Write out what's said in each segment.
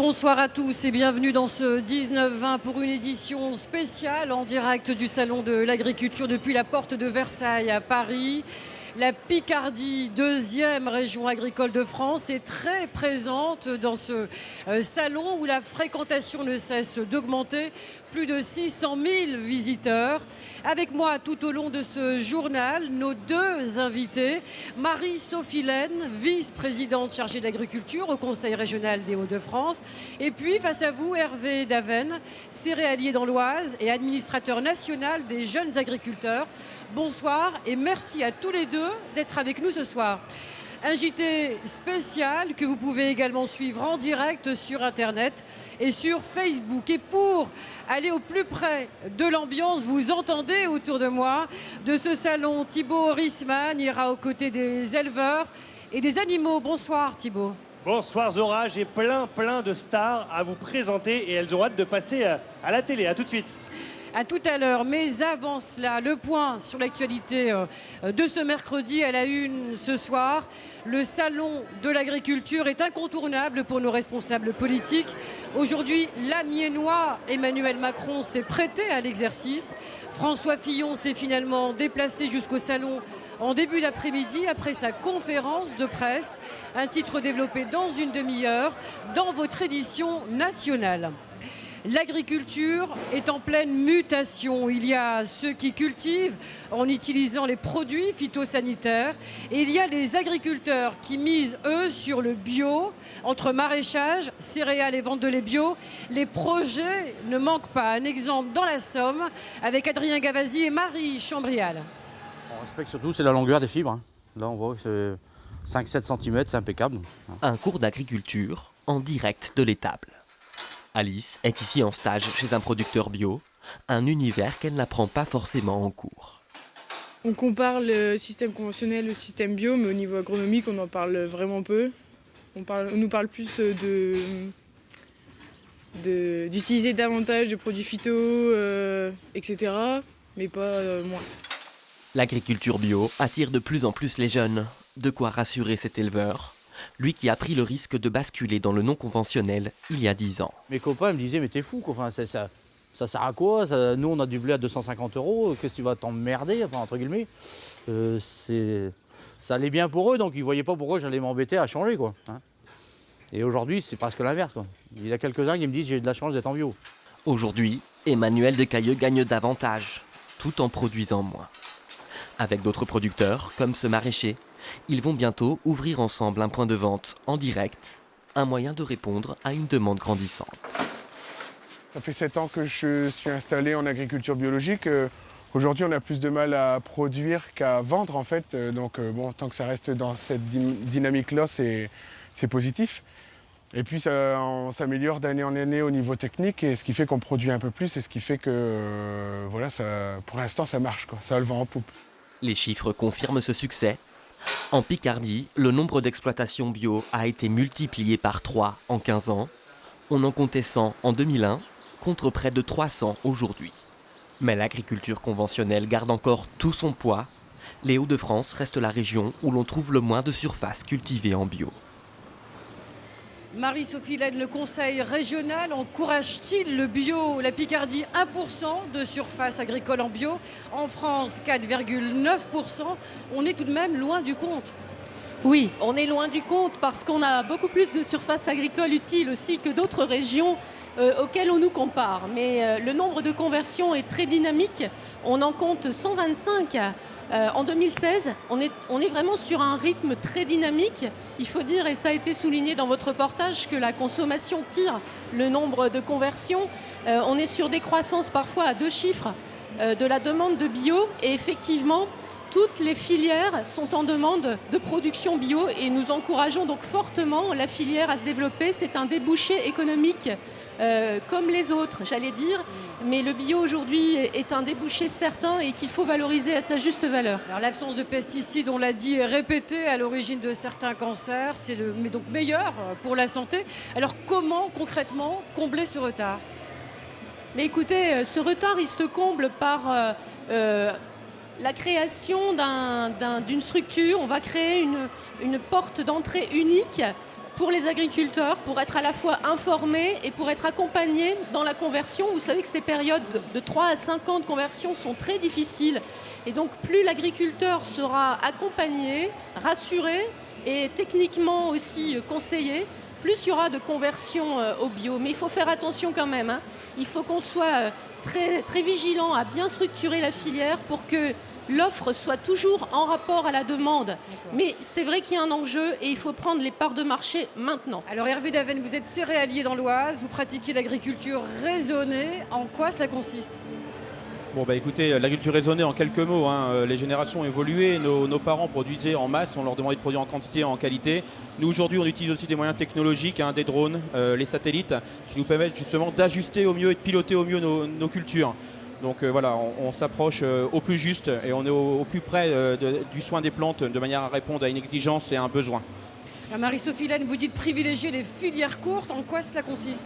Bonsoir à tous et bienvenue dans ce 19-20 pour une édition spéciale en direct du Salon de l'Agriculture depuis la porte de Versailles à Paris. La Picardie, deuxième région agricole de France, est très présente dans ce salon où la fréquentation ne cesse d'augmenter. Plus de 600 000 visiteurs. Avec moi tout au long de ce journal, nos deux invités, Marie-Sophie Laine, vice-présidente chargée d'agriculture au Conseil régional des Hauts-de-France. Et puis face à vous, Hervé Daven, céréalier dans l'Oise et administrateur national des jeunes agriculteurs. Bonsoir et merci à tous les deux d'être avec nous ce soir. Un JT spécial que vous pouvez également suivre en direct sur Internet et sur Facebook. Et pour aller au plus près de l'ambiance, vous entendez autour de moi, de ce salon, Thibaut Rissmann ira aux côtés des éleveurs et des animaux. Bonsoir Thibaut. Bonsoir Zora, j'ai plein de stars à vous présenter et elles ont hâte de passer à la télé. À tout de suite. À tout à l'heure, mais avant cela, le point sur l'actualité de ce mercredi à la une ce soir. Le salon de l'agriculture est incontournable pour nos responsables politiques. Aujourd'hui, l'Amiénois Emmanuel Macron s'est prêté à l'exercice. François Fillon s'est finalement déplacé jusqu'au salon en début d'après-midi après sa conférence de presse. Un titre développé dans une demi-heure dans votre édition nationale. L'agriculture est en pleine mutation. Il y a ceux qui cultivent en utilisant les produits phytosanitaires et il y a les agriculteurs qui misent, eux, sur le bio. Entre maraîchage, céréales et vente de lait bio, les projets ne manquent pas. Un exemple dans la Somme avec Adrien Gavazzi et Marie Chambrial. On respecte surtout, c'est la longueur des fibres. Là, on voit que c'est 5-7 cm, c'est impeccable. Un cours d'agriculture en direct de l'étable. Alice est ici en stage chez un producteur bio, un univers qu'elle n'apprend pas forcément en cours. On compare le système conventionnel au système bio, mais au niveau agronomique, on en parle vraiment peu. On nous parle plus d'utiliser davantage de produits phyto, etc., mais pas moins. L'agriculture bio attire de plus en plus les jeunes. De quoi rassurer cet éleveur, lui qui a pris le risque de basculer dans le non conventionnel il y a 10 ans. Mes copains me disaient, mais t'es fou, quoi. Enfin, ça sert à quoi Nous, on a du blé à 250 €, qu'est-ce que tu vas t'emmerder, enfin, entre guillemets. Ça allait bien pour eux, donc ils ne voyaient pas pourquoi j'allais m'embêter à changer, quoi. Et aujourd'hui, c'est presque l'inverse, quoi. Il y a quelques-uns qui me disent, j'ai de la chance d'être en bio. Aujourd'hui, Emmanuel Decailleux gagne davantage, tout en produisant moins. Avec d'autres producteurs, comme ce maraîcher, ils vont bientôt ouvrir ensemble un point de vente en direct, un moyen de répondre à une demande grandissante. Ça fait 7 ans que je suis installé en agriculture biologique. Aujourd'hui, on a plus de mal à produire qu'à vendre, en fait. Donc, tant que ça reste dans cette dynamique-là, c'est positif. Et puis, on s'améliore d'année en année au niveau technique, et ce qui fait qu'on produit un peu plus, et ce qui fait que, pour l'instant, ça marche, quoi. Ça a le vent en poupe. Les chiffres confirment ce succès. En Picardie, le nombre d'exploitations bio a été multiplié par 3 en 15 ans. On en comptait 100 en 2001, contre près de 300 aujourd'hui. Mais l'agriculture conventionnelle garde encore tout son poids. Les Hauts-de-France restent la région où l'on trouve le moins de surface cultivée en bio. Marie-Sophie Laine, le conseil régional encourage-t-il le bio? La Picardie, 1% de surface agricole en bio. En France, 4,9%. On est tout de même loin du compte. Oui, on est loin du compte parce qu'on a beaucoup plus de surface agricole utile aussi que d'autres régions auxquelles on nous compare. Mais le nombre de conversions est très dynamique. On en compte 125 en 2016. On est vraiment sur un rythme très dynamique. Il faut dire, et ça a été souligné dans votre reportage, que la consommation tire le nombre de conversions. On est sur des croissances parfois à 2 chiffres de la demande de bio. Et effectivement, toutes les filières sont en demande de production bio et nous encourageons donc fortement la filière à se développer. C'est un débouché économique comme les autres, j'allais dire. Mais le bio aujourd'hui est un débouché certain et qu'il faut valoriser à sa juste valeur. Alors l'absence de pesticides, on l'a dit, est répétée à l'origine de certains cancers. C'est donc meilleur pour la santé. Alors comment concrètement combler ce retard? Mais écoutez, ce retard, il se comble par la création d'une structure. On va créer une porte d'entrée unique pour les agriculteurs, pour être à la fois informés et pour être accompagnés dans la conversion. Vous savez que ces périodes de 3 à 5 ans de conversion sont très difficiles. Et donc plus l'agriculteur sera accompagné, rassuré et techniquement aussi conseillé, plus il y aura de conversion au bio. Mais il faut faire attention quand même, hein. Il faut qu'on soit très, très vigilant à bien structurer la filière pour que l'offre soit toujours en rapport à la demande. Mais c'est vrai qu'il y a un enjeu et il faut prendre les parts de marché maintenant. Alors Hervé Daven, vous êtes céréalier dans l'Oise, vous pratiquez l'agriculture raisonnée. En quoi cela consiste ? Bon bah écoutez, l'agriculture raisonnée en quelques mots, hein. Les générations ont évolué, nos parents produisaient en masse, on leur demandait de produire en quantité, en qualité. Nous aujourd'hui on utilise aussi des moyens technologiques, hein, des drones, les satellites, qui nous permettent justement d'ajuster au mieux et de piloter au mieux nos cultures. Donc voilà, on s'approche au plus juste et on est au plus près du soin des plantes de manière à répondre à une exigence et à un besoin. Marie-Sophie Laine, vous dites privilégier les filières courtes. En quoi cela consiste ?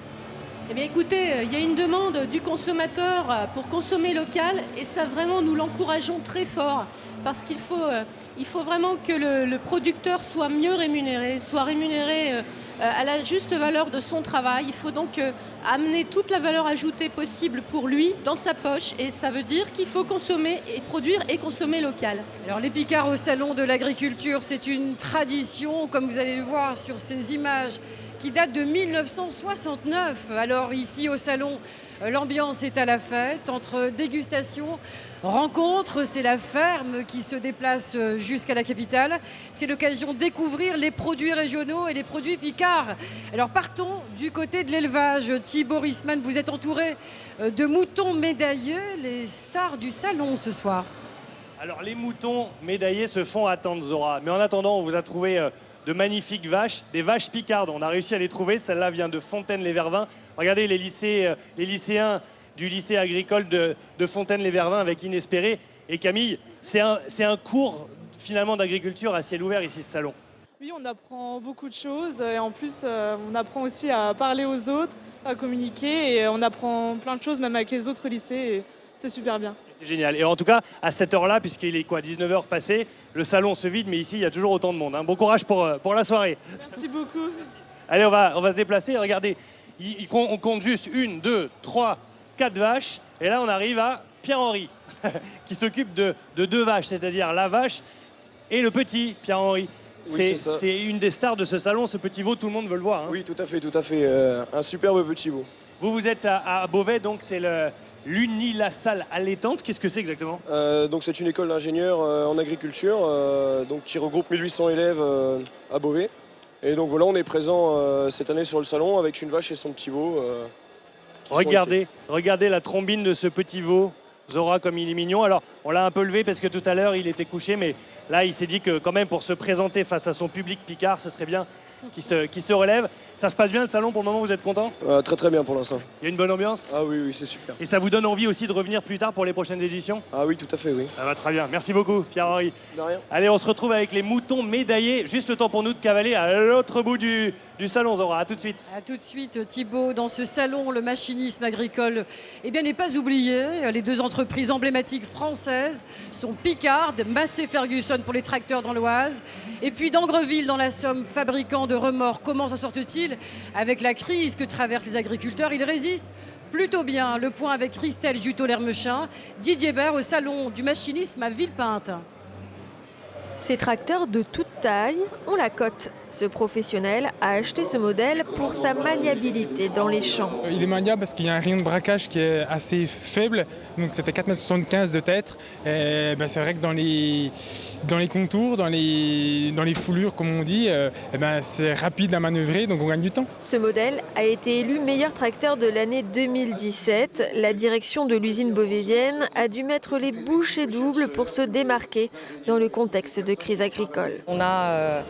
Eh bien écoutez, il y a une demande du consommateur pour consommer local et ça vraiment nous l'encourageons très fort parce qu'il faut vraiment que le producteur soit mieux rémunéré, soit rémunéré à la juste valeur de son travail. Il faut donc amener toute la valeur ajoutée possible pour lui dans sa poche et ça veut dire qu'il faut consommer et produire et consommer local. Alors les Picards au salon de l'agriculture, c'est une tradition, comme vous allez le voir sur ces images qui datent de 1969. Alors ici au salon, l'ambiance est à la fête, entre dégustation, rencontres, c'est la ferme qui se déplace jusqu'à la capitale. C'est l'occasion de découvrir les produits régionaux et les produits picards. Alors partons du côté de l'élevage. Thibaut Rissman, vous êtes entouré de moutons médaillés, les stars du salon ce soir. Alors les moutons médaillés se font attendre, Zora. Mais en attendant, on vous a trouvé de magnifiques vaches, des vaches picardes. On a réussi à les trouver. Celle-là vient de Fontaine-les-Vervins. Regardez les lycéens du lycée agricole de Fontaine-les-Vervins avec Inespéré. Et Camille, c'est un cours finalement d'agriculture à ciel ouvert ici, ce salon. Oui, on apprend beaucoup de choses et en plus on apprend aussi à parler aux autres, à communiquer et on apprend plein de choses même avec les autres lycées et c'est super bien. C'est génial. Et en tout cas, à cette heure-là, puisqu'il est 19h passé, le salon se vide, mais ici, il y a toujours autant de monde. Hein. Bon courage pour la soirée. Merci beaucoup. Allez, on va se déplacer. Regardez, on compte juste 1, 2, 3, 4 vaches. Et là, on arrive à Pierre-Henri, qui s'occupe de 2 vaches, c'est-à-dire la vache et le petit Pierre-Henri. Oui, c'est une des stars de ce salon, ce petit veau, tout le monde veut le voir. Hein. Oui, tout à fait. Un superbe petit veau. Vous êtes à Beauvais, donc c'est l'Uni-la-Salle allaitante. Qu'est-ce que c'est exactement ? Donc c'est une école d'ingénieurs en agriculture donc, qui regroupe 1800 élèves à Beauvais. Et donc voilà, on est présent cette année sur le salon avec une vache et son petit veau. Regardez la trombine de ce petit veau, Zora, comme il est mignon. Alors, on l'a un peu levé parce que tout à l'heure, il était couché, mais là, il s'est dit que quand même, pour se présenter face à son public picard, ce serait bien qu'il se relève. Ça se passe bien le salon pour le moment, vous êtes content ? Très bien pour l'instant. Il y a une bonne ambiance ? Ah oui, c'est super. Et ça vous donne envie aussi de revenir plus tard pour les prochaines éditions ? Ah oui, tout à fait, oui. Ça va très bien. Merci beaucoup, Pierre-Henri. De rien. Allez, on se retrouve avec les moutons médaillés. Juste le temps pour nous de cavaler à l'autre bout du salon, Zora. À tout de suite. A tout de suite, Thibaut. Dans ce salon, le machinisme agricole n'est pas oublié. Les 2 entreprises emblématiques françaises sont Picard, Massey Ferguson pour les tracteurs dans l'Oise, et puis d'Angreville dans la Somme, fabricant de remorques. Comment s'en sortent-ils avec la crise que traversent les agriculteurs? Ils résistent plutôt bien. Le point avec Christelle Jutot-Lermechin, Didier Bert au salon du machinisme à Villepinte. Ces tracteurs de toute taille ont la cote. Ce professionnel a acheté ce modèle pour sa maniabilité dans les champs. Il est maniable parce qu'il y a un rayon de braquage qui est assez faible, donc c'était 4,75 m de tête. Et c'est vrai que dans les contours, dans les foulures comme on dit, c'est rapide à manœuvrer, donc on gagne du temps. Ce modèle a été élu meilleur tracteur de l'année 2017. La direction de l'usine beauvaisienne a dû mettre les bouchées doubles pour se démarquer dans le contexte de crise agricole. On a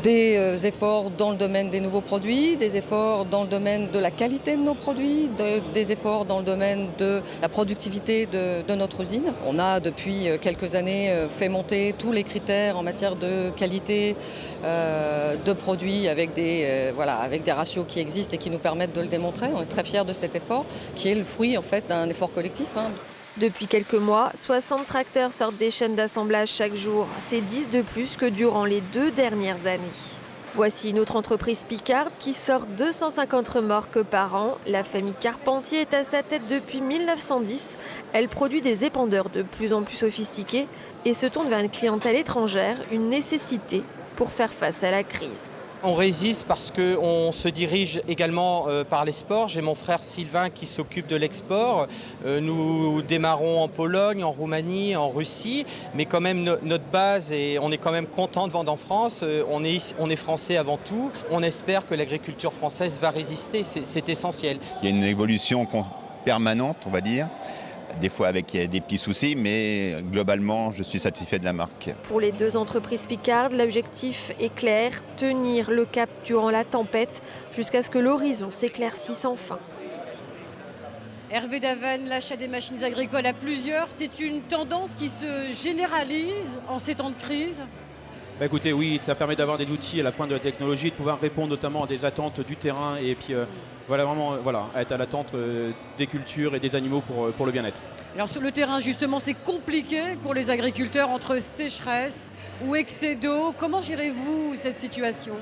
des efforts dans le domaine des nouveaux produits, des efforts dans le domaine de la qualité de nos produits, des efforts dans le domaine de la productivité de notre usine. On a depuis quelques années fait monter tous les critères en matière de qualité de produits avec des ratios qui existent et qui nous permettent de le démontrer. On est très fiers de cet effort qui est le fruit en fait d'un effort collectif. Depuis quelques mois, 60 tracteurs sortent des chaînes d'assemblage chaque jour. C'est 10 de plus que durant les 2 dernières années. Voici une autre entreprise picarde qui sort 250 remorques par an. La famille Carpentier est à sa tête depuis 1910. Elle produit des épandeurs de plus en plus sophistiqués et se tourne vers une clientèle étrangère, une nécessité pour faire face à la crise. On résiste parce qu'on se dirige également par l'export. J'ai mon frère Sylvain qui s'occupe de l'export. Nous démarrons en Pologne, en Roumanie, en Russie. Mais quand même, notre base, et on est quand même content de vendre en France. On est français avant tout. On espère que l'agriculture française va résister. C'est essentiel. Il y a une évolution permanente, on va dire. Des fois avec des petits soucis, mais globalement, je suis satisfait de la marque. Pour les deux entreprises picardes, l'objectif est clair, tenir le cap durant la tempête jusqu'à ce que l'horizon s'éclaircisse enfin. Hervé Daven, l'achat des machines agricoles à plusieurs, c'est une tendance qui se généralise en ces temps de crise? Écoutez, oui, ça permet d'avoir des outils à la pointe de la technologie, de pouvoir répondre notamment à des attentes du terrain et puis vraiment être à l'attente des cultures et des animaux pour le bien-être. Alors sur le terrain justement, c'est compliqué pour les agriculteurs entre sécheresse ou excès d'eau. Comment gérez-vous cette situation ?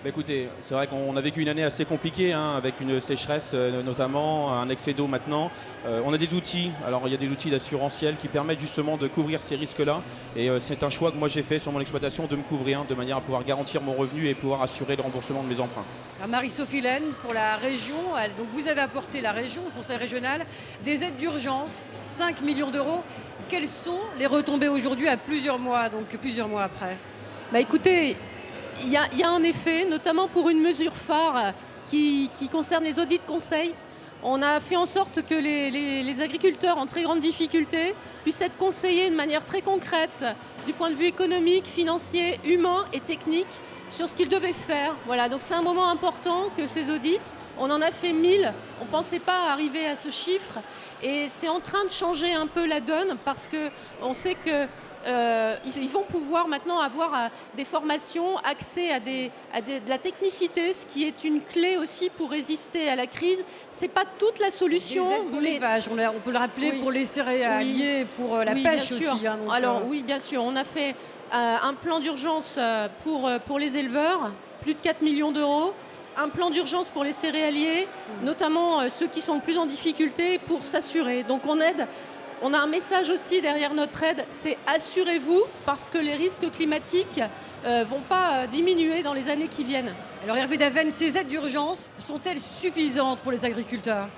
Écoutez, c'est vrai qu'on a vécu une année assez compliquée avec une sécheresse notamment, un excès d'eau maintenant. On a des outils, alors il y a des outils d'assurantiel qui permettent justement de couvrir ces risques-là. Et c'est un choix que moi j'ai fait sur mon exploitation de me couvrir de manière à pouvoir garantir mon revenu et pouvoir assurer le remboursement de mes emprunts. Marie-Sophie Laine, pour la région, donc vous avez apporté la région, le conseil régional, des aides d'urgence, 5 millions d'euros. Quelles sont les retombées aujourd'hui à plusieurs mois après ? Écoutez, il y a un effet, notamment pour une mesure phare qui concerne les audits conseils. On a fait en sorte que les agriculteurs en très grande difficulté puissent être conseillés de manière très concrète du point de vue économique, financier, humain et technique sur ce qu'ils devaient faire. Voilà, donc c'est un moment important que ces audits, on en a fait 1000, on ne pensait pas arriver à ce chiffre et c'est en train de changer un peu la donne parce qu'on sait que ils vont pouvoir maintenant avoir des formations, accès à de la technicité, ce qui est une clé aussi pour résister à la crise. C'est pas toute la solution. Des aides pour l'élevage, on peut le rappeler, pour les céréaliers, pour la pêche aussi. Alors oui, bien sûr, on a fait un plan d'urgence pour les éleveurs, plus de 4 millions d'euros. Un plan d'urgence pour les céréaliers, notamment ceux qui sont le plus en difficulté pour s'assurer. Donc on aide. On a un message aussi derrière notre aide, c'est assurez-vous parce que les risques climatiques ne vont pas diminuer dans les années qui viennent. Alors Hervé Daven, ces aides d'urgence sont-elles suffisantes pour les agriculteurs ?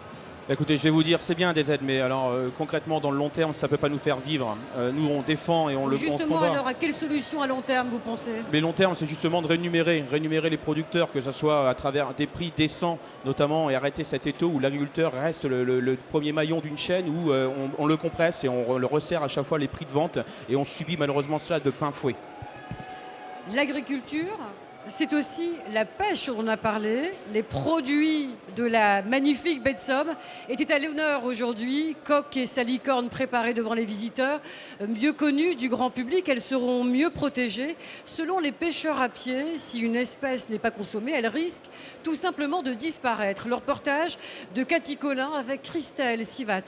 Écoutez, je vais vous dire, c'est bien des aides, mais alors concrètement, dans le long terme, ça ne peut pas nous faire vivre. Nous, on défend et on le combat. Justement, alors, à quelle solution à long terme, vous pensez ? Les long terme, c'est justement de rémunérer les producteurs, que ce soit à travers des prix décents, notamment, et arrêter cet étau où l'agriculteur reste le premier maillon d'une chaîne, où on le compresse et on le resserre à chaque fois les prix de vente, et on subit malheureusement cela de plein fouet. L'agriculture, c'est aussi la pêche dont on a parlé. Les produits de la magnifique baie de Somme étaient à l'honneur aujourd'hui. Coques et salicornes préparées devant les visiteurs. Mieux connues du grand public, elles seront mieux protégées. Selon les pêcheurs à pied, si une espèce n'est pas consommée, elle risque tout simplement de disparaître. Le reportage de Cathy Collin avec Christelle Sivat.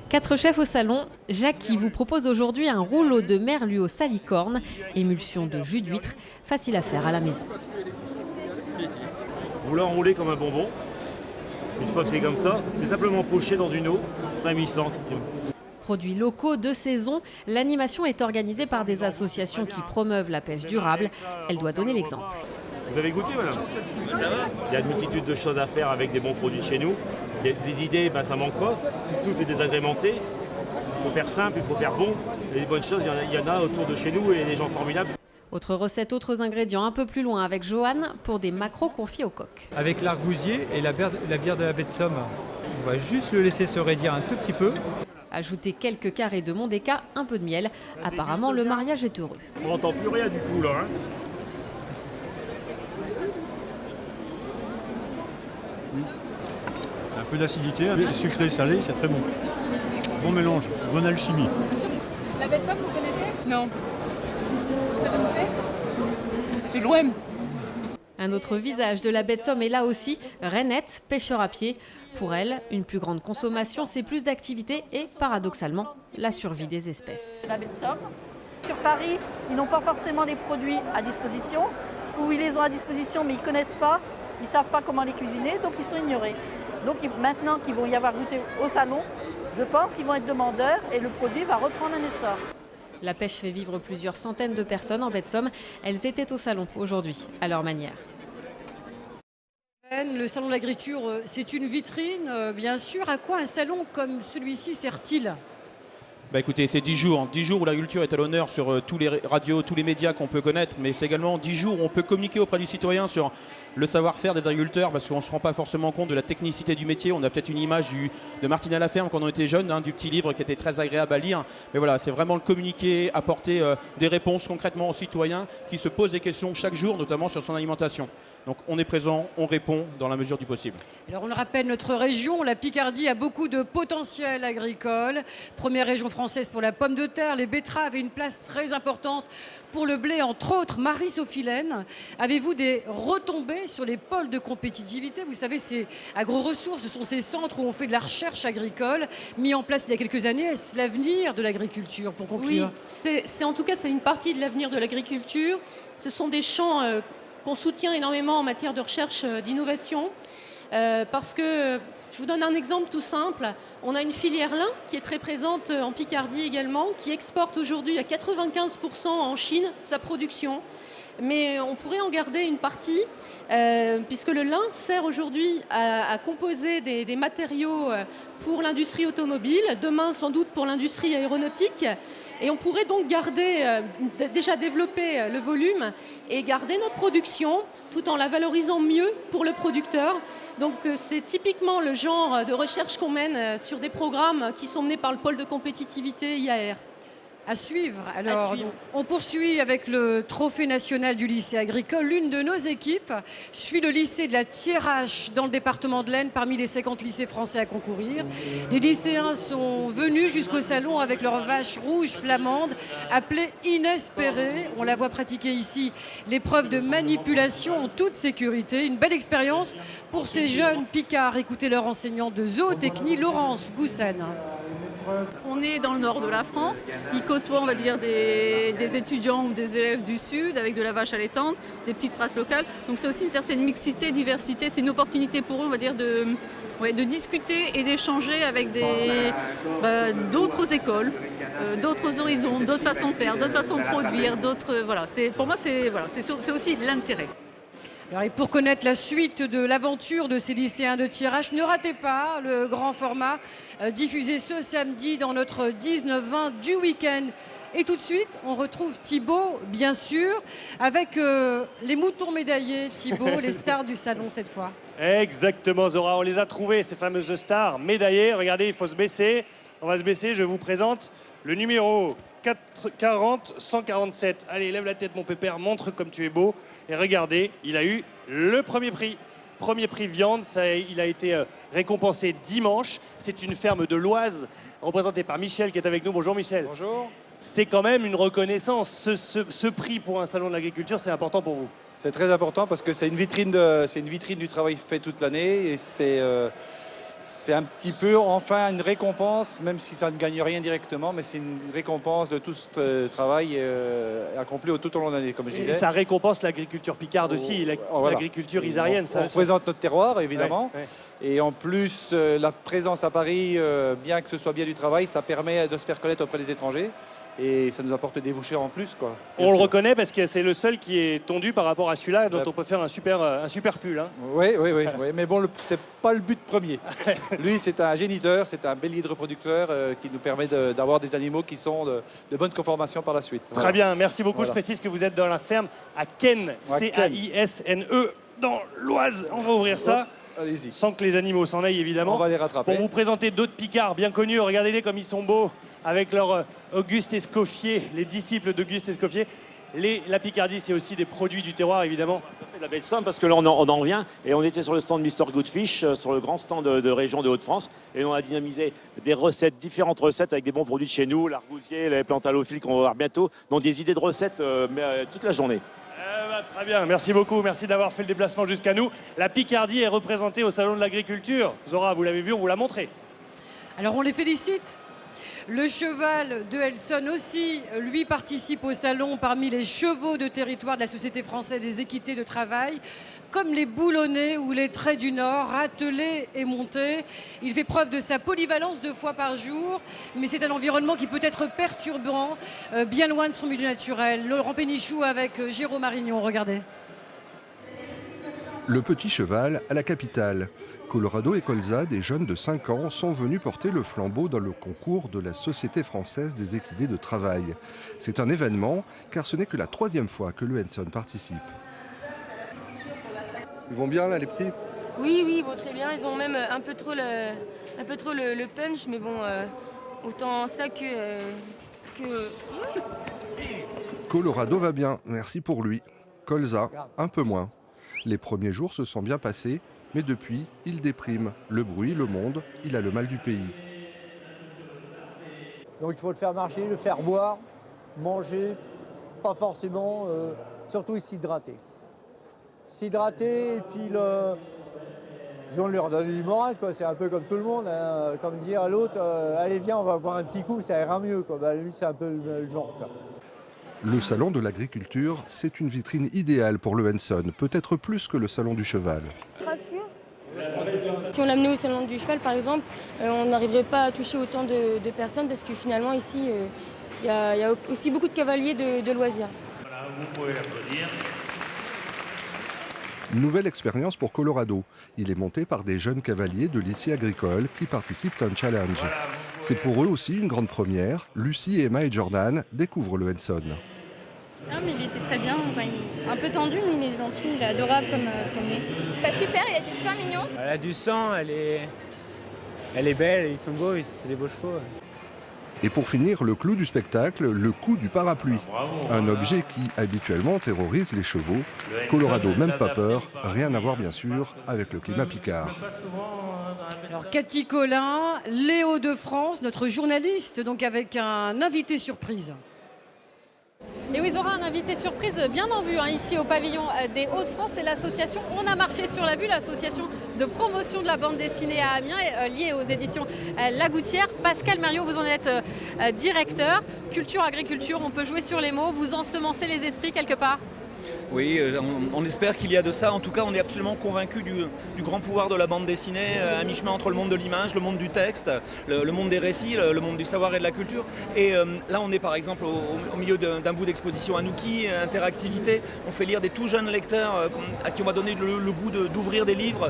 4 chefs au salon, Jackie vous propose aujourd'hui un rouleau de merlu aux salicornes, émulsion de jus d'huître, facile à faire à la maison. Vous l'enroulez comme un bonbon. Une fois que c'est comme ça, c'est simplement poché dans une eau frémissante. Produits locaux de saison, l'animation est organisée par des associations qui promeuvent la pêche durable. Elle doit donner l'exemple. Vous avez goûté, madame ? Il y a une multitude de choses à faire avec des bons produits chez nous. Des idées, ça manque pas. Tout c'est désagrémenté. Il faut faire simple, il faut faire bon. Et les bonnes choses, il y en a autour de chez nous et des gens formidables. Autre recette, autres ingrédients un peu plus loin avec Johan pour des maquereaux confits aux coques. Avec l'argousier et la bière de la baie de Somme, on va juste le laisser se raidir un tout petit peu. Ajoutez quelques carrés de Mondéka, un peu de miel. Apparemment, le mariage est heureux. On n'entend plus rien du coup là. Un peu d'acidité, un peu sucré, salé, c'est très bon. Bon mélange, bonne alchimie. La baie de Somme, vous connaissez ? Non. Vous savez où c'est ? C'est l'OM. Un autre visage de la baie de Somme est là aussi, Rainette, pêcheur à pied. Pour elle, une plus grande consommation, c'est plus d'activité et, paradoxalement, la survie des espèces. La baie de Somme. Sur Paris, ils n'ont pas forcément les produits à disposition. où ils les ont à disposition mais ils ne connaissent pas, ils ne savent pas comment les cuisiner, donc ils sont ignorés. Donc maintenant qu'ils vont y avoir goûté au salon, je pense qu'ils vont être demandeurs et le produit va reprendre un essor. La pêche fait vivre plusieurs centaines de personnes en baie de Somme. Elles étaient au salon aujourd'hui, à leur manière. Le salon de l'agriculture, c'est une vitrine, bien sûr. À quoi un salon comme celui-ci sert-il ? Bah écoutez, c'est 10 jours. 10 jours où l'agriculture est à l'honneur sur tous les radios, tous les médias qu'on peut connaître, mais c'est également 10 jours où on peut communiquer auprès du citoyen sur le savoir-faire des agriculteurs, parce qu'on ne se rend pas forcément compte de la technicité du métier. On a peut-être une image de Martine à la ferme quand on était jeune, du petit livre qui était très agréable à lire. Mais voilà, c'est vraiment le communiquer, apporter des réponses concrètement aux citoyens qui se posent des questions chaque jour, notamment sur son alimentation. Donc on est présent, on répond dans la mesure du possible. Alors on le rappelle, notre région, la Picardie, a beaucoup de potentiel agricole. Première région française pour la pomme de terre, les betteraves et une place très importante pour le blé, entre autres. Marie-Sophie Laine, avez-vous des retombées sur les pôles de compétitivité? Vous savez, c'est Agro-Ressources, ce sont ces centres où on fait de la recherche agricole, mis en place il y a quelques années. Est-ce l'avenir de l'agriculture, pour conclure? Oui, en tout cas, c'est une partie de l'avenir de l'agriculture. Ce sont des champs qu'on soutient énormément en matière de recherche d'innovation, parce que, je vous donne un exemple tout simple, on a une filière lin qui est très présente en Picardie également, qui exporte aujourd'hui à 95% en Chine sa production, mais on pourrait en garder une partie, puisque le lin sert aujourd'hui à composer des matériaux pour l'industrie automobile, demain sans doute pour l'industrie aéronautique. Et on pourrait donc garder, déjà développer le volume et garder notre production tout en la valorisant mieux pour le producteur. Donc c'est typiquement le genre de recherche qu'on mène sur des programmes qui sont menés par le pôle de compétitivité IAR. À suivre. Alors, on poursuit avec le trophée national du lycée agricole. L'une de nos équipes suit le lycée de la Thiérache dans le département de l'Aisne, parmi les 50 lycées français à concourir. Les lycéens sont venus jusqu'au salon avec leur vache rouge flamande, appelée Inespérée. On la voit pratiquer ici l'épreuve de manipulation en toute sécurité. Une belle expérience pour ces jeunes picards. Écoutez leur enseignant de zootechnie, Laurence Goussen. On est dans le nord de la France, ils côtoient, on va dire, des étudiants ou des élèves du sud avec de la vache allaitante, des petites races locales. Donc c'est aussi une certaine mixité, diversité. C'est une opportunité pour eux, on va dire, de discuter et d'échanger avec d'autres écoles, d'autres horizons, d'autres façons de faire, d'autres façons de produire, d'autres. Voilà. Pour moi, c'est aussi l'intérêt. Alors, et pour connaître la suite de l'aventure de ces lycéens de Thiérache, ne ratez pas le grand format diffusé ce samedi dans notre 19-20 du week-end. Et tout de suite, on retrouve Thibaut, bien sûr, avec les moutons médaillés, Thibaut, les stars du salon cette fois. Exactement, Zora, on les a trouvés, ces fameuses stars médaillées. Regardez, il faut se baisser. On va se baisser, je vous présente le numéro 40-147. Allez, lève la tête, mon pépère, montre comme tu es beau. Et regardez, il a eu le premier prix. Premier prix viande, il a été récompensé dimanche. C'est une ferme de l'Oise, représentée par Michel qui est avec nous. Bonjour Michel. Bonjour. C'est quand même une reconnaissance. Ce prix pour un salon de l'agriculture, c'est important pour vous? C'est très important parce que c'est une vitrine du travail fait toute l'année et c'est un petit peu enfin une récompense, même si ça ne gagne rien directement, mais c'est une récompense de tout ce travail accompli tout au long de l'année, comme je disais. Et ça récompense l'agriculture picarde aussi, l'agriculture isarienne. On représente notre terroir, évidemment. Ouais. Et en plus, la présence à Paris, bien que ce soit bien du travail, ça permet de se faire connaître auprès des étrangers. Et ça nous apporte des débouchés en plus, quoi. On le reconnaît parce que c'est le seul qui est tondu par rapport à celui-là, dont on peut faire un super pull. Hein. Oui, mais bon, c'est pas le but premier. Lui, c'est un géniteur, c'est un bélier de reproducteur qui nous permet d'avoir des animaux qui sont de bonne conformation par la suite. Voilà. Très bien, merci beaucoup. Voilà. Je précise que vous êtes dans la ferme à Caisnes, C-A-I-S-N-E, dans l'Oise. On va ouvrir ça. Allez-y. Sans que les animaux s'en aillent, évidemment. On va les rattraper. Pour vous présenter d'autres picards bien connus, regardez-les comme ils sont beaux, avec leur Auguste Escoffier, les disciples d'Auguste Escoffier. La Picardie, c'est aussi des produits du terroir, évidemment. La baie de Somme, parce que là, on en revient. Et on était sur le stand Mr Goodfish, sur le grand stand de région de Hauts-de-France. Et on a dynamisé des recettes, différentes recettes avec des bons produits de chez nous, l'argousier, les plantes halophiles qu'on va voir bientôt. Donc des idées de recettes toute la journée. Très bien, merci beaucoup, merci d'avoir fait le déplacement jusqu'à nous. La Picardie est représentée au Salon de l'Agriculture. Zora, vous l'avez vu, on vous l'a montré. Alors on les félicite. Le cheval de Helson aussi, lui, participe au salon parmi les chevaux de territoire de la Société française des équités de travail, comme les boulonnais ou les traits du Nord, attelés et montés. Il fait preuve de sa polyvalence 2 fois par jour, mais c'est un environnement qui peut être perturbant, bien loin de son milieu naturel. Laurent Pénichou avec Jérôme Marignon, regardez. Le petit cheval à la capitale. Colorado et Colza, des jeunes de 5 ans, sont venus porter le flambeau dans le concours de la Société française des équidés de travail. C'est un événement, car ce n'est que la 3e fois que le Henson participe. Ils vont bien là, les petits ? Oui, ils vont très bien. Ils ont même un peu trop le punch, mais bon, autant ça que... Colorado va bien, merci pour lui. Colza, un peu moins. Les premiers jours se sont bien passés, mais depuis, il déprime. Le bruit, le monde, il a le mal du pays. Donc il faut le faire marcher, le faire boire, manger, pas forcément, surtout s'hydrater. S'hydrater et puis disons, leur donner du moral, quoi. C'est un peu comme tout le monde, hein. Comme dire à l'autre, allez viens, on va boire un petit coup, ça ira mieux, quoi. Bah, lui c'est un peu le genre, quoi. Le salon de l'agriculture, c'est une vitrine idéale pour le Henson, peut-être plus que le salon du cheval. Si on l'amenait au salon du cheval, par exemple, on n'arriverait pas à toucher autant de personnes parce que finalement, ici, il y a aussi beaucoup de cavaliers de loisirs. Voilà, vous pouvez applaudir. Nouvelle expérience pour Colorado. Il est monté par des jeunes cavaliers de lycée agricole qui participent à un challenge. C'est pour eux aussi une grande première. Lucie, Emma et Jordan découvrent le Henson. Ah, mais il était très bien, enfin, un peu tendu, mais il est gentil, il est adorable comme nez. Bah, super, il a été super mignon. Elle a du sang, elle est belle, ils sont beaux, c'est des beaux chevaux. Et pour finir, le clou du spectacle, le coup du parapluie. Un objet qui, habituellement, terrorise les chevaux. Colorado, même pas peur. Rien à voir, bien sûr, avec le climat picard. Alors, Cathy Collin, Léo de France, notre journaliste, donc avec un invité surprise. Et oui, ils auront un invité surprise bien en vue ici au pavillon des Hauts-de-France. C'est l'association On a marché sur la bulle, l'association de promotion de la bande dessinée à Amiens, liée aux éditions La Gouttière. Pascal Mériot, vous en êtes directeur. Culture, agriculture, on peut jouer sur les mots. Vous ensemencez les esprits quelque part ? Oui, on espère qu'il y a de ça. En tout cas, on est absolument convaincu du grand pouvoir de la bande dessinée, à mi-chemin entre le monde de l'image, le monde du texte, le monde des récits, le monde du savoir et de la culture. Et là, on est par exemple au milieu d'un bout d'exposition Anouki, interactivité. On fait lire des tout jeunes lecteurs à qui on va donner le goût d'ouvrir des livres,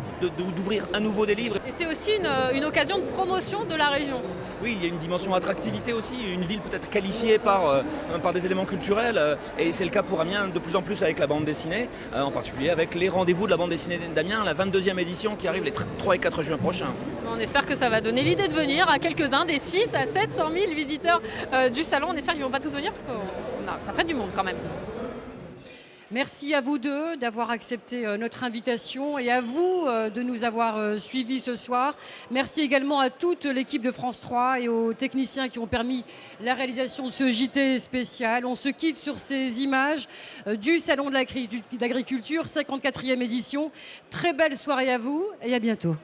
d'ouvrir à nouveau des livres. Et c'est aussi une occasion de promotion de la région. Oui, il y a une dimension attractivité aussi, une ville peut-être qualifiée par des éléments culturels. Et c'est le cas pour Amiens de plus en plus avec la bande dessinée, en particulier avec les rendez-vous de la bande dessinée d'Amiens, la 22e édition qui arrive les 3 et 4 juin prochains. On espère que ça va donner l'idée de venir à quelques-uns des 6 à 700 000 visiteurs du salon. On espère qu'ils ne vont pas tous venir parce que ça fait du monde quand même. Merci à vous deux d'avoir accepté notre invitation et à vous de nous avoir suivis ce soir. Merci également à toute l'équipe de France 3 et aux techniciens qui ont permis la réalisation de ce JT spécial. On se quitte sur ces images du Salon de l'Agriculture, 54e édition. Très belle soirée à vous et à bientôt.